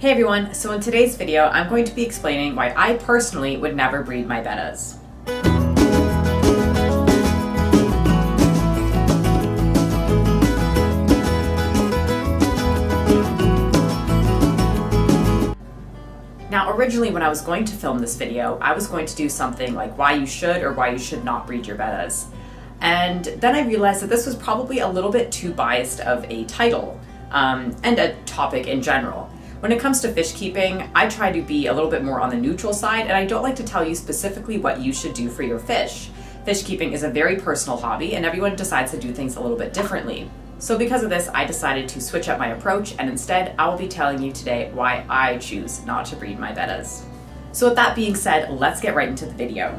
Hey everyone, so in today's video I'm going to be explaining why I personally would never breed my Bettas. Now originally when I was going to film this video, I was going to do something like why you should or why you should not breed your Bettas. And then I realized that this was probably a little bit too biased of a title and a topic in general. When it comes to fish keeping, I try to be a little bit more on the neutral side, and I don't like to tell you specifically what you should do for your fish. Fish keeping is a very personal hobby, and everyone decides to do things a little bit differently. So because of this, I decided to switch up my approach, and instead, I will be telling you today why I choose not to breed my Bettas. So with that being said, let's get right into the video.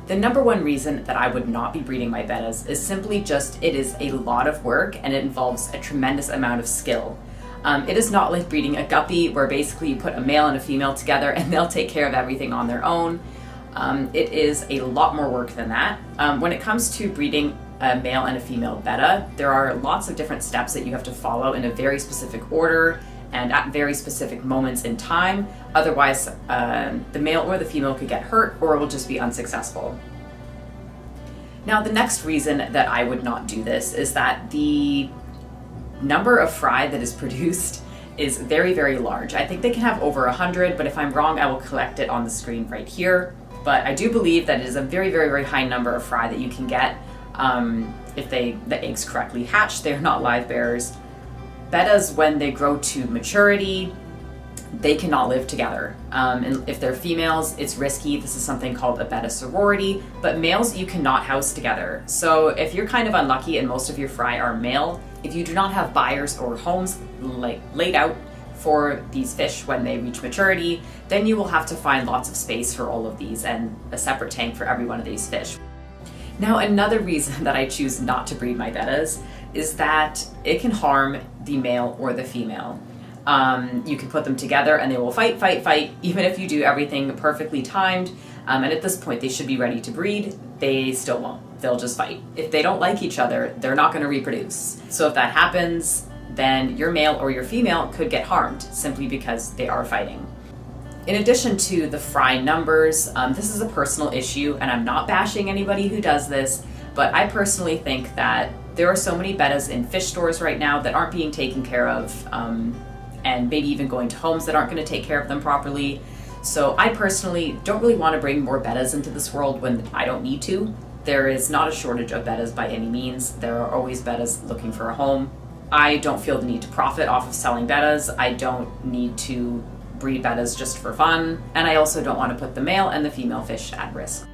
The number one reason that I would not be breeding my Bettas is simply just it is a lot of work, and it involves a tremendous amount of skill. It is not like breeding a guppy where basically you put a male and a female together and they'll take care of everything on their own. It is a lot more work than that. When it comes to breeding a male and a female Betta, there are lots of different steps that you have to follow in a very specific order and at very specific moments in time. Otherwise, the male or the female could get hurt or it will just be unsuccessful. Now, the next reason that I would not do this is that the number of fry that is produced is very, very large. I think they can have over 100, but if I'm wrong, I will collect it on the screen right here. But I do believe that it is a very, very, very high number of fry that you can get if the eggs correctly hatch. They're not live bearers. Bettas, when they grow to maturity, they cannot live together. And if they're females, it's risky. This is something called a Betta sorority, but males you cannot house together. So if you're kind of unlucky and most of your fry are male, if you do not have buyers or homes laid out for these fish when they reach maturity, then you will have to find lots of space for all of these and a separate tank for every one of these fish. Now, another reason that I choose not to breed my Bettas is that it can harm the male or the female. You can put them together and they will fight, even if you do everything perfectly timed. And at this point, they should be ready to breed. They still won't. They'll just fight. If they don't like each other, they're not going to reproduce. So if that happens, then your male or your female could get harmed simply because they are fighting. In addition to the fry numbers, this is a personal issue, and I'm not bashing anybody who does this, but I personally think that there are so many Bettas in fish stores right now that aren't being taken care of, and maybe even going to homes that aren't going to take care of them properly. So I personally don't really want to bring more Bettas into this world when I don't need to. There is not a shortage of Bettas by any means. There are always Bettas looking for a home. I don't feel the need to profit off of selling Bettas. I don't need to breed Bettas just for fun. And I also don't want to put the male and the female fish at risk.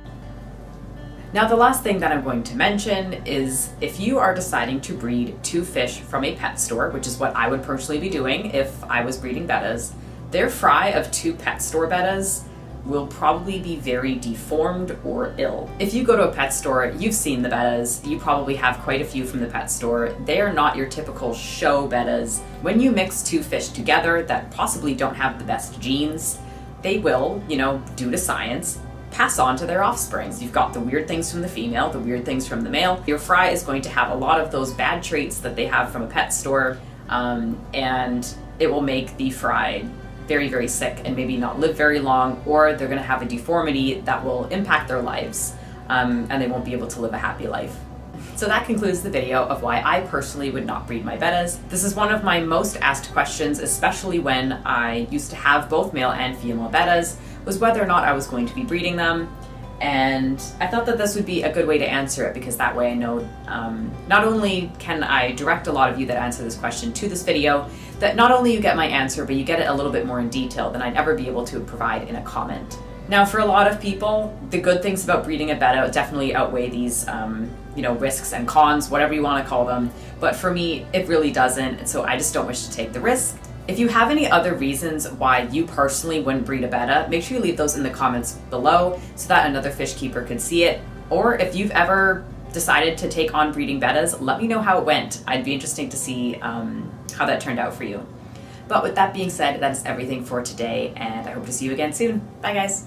Now, the last thing that I'm going to mention is if you are deciding to breed two fish from a pet store, which is what I would personally be doing if I was breeding Bettas, their fry of two pet store Bettas will probably be very deformed or ill. If you go to a pet store, you've seen the Bettas, you probably have quite a few from the pet store. They are not your typical show Bettas. When you mix two fish together that possibly don't have the best genes, they will, due to science, pass on to their offsprings. You've got the weird things from the female, the weird things from the male. Your fry is going to have a lot of those bad traits that they have from a pet store, and it will make the fry very, very sick and maybe not live very long, or they're going to have a deformity that will impact their lives, and they won't be able to live a happy life. So that concludes the video of why I personally would not breed my Bettas. This is one of my most asked questions, especially when I used to have both male and female Bettas, was whether or not I was going to be breeding them. And I thought that this would be a good way to answer it, because that way I know not only can I direct a lot of you that answer this question to this video, that not only you get my answer, but you get it a little bit more in detail than I'd ever be able to provide in a comment. Now, for a lot of people, the good things about breeding a Betta definitely outweigh these risks and cons, whatever you want to call them. But for me, it really doesn't, and so I just don't wish to take the risk. If you have any other reasons why you personally wouldn't breed a Betta, make sure you leave those in the comments below so that another fish keeper could see it. Or if you've ever decided to take on breeding Bettas, let me know how it went. I'd be interested to see how that turned out for you. But with that being said, that is everything for today, and I hope to see you again soon. Bye, guys.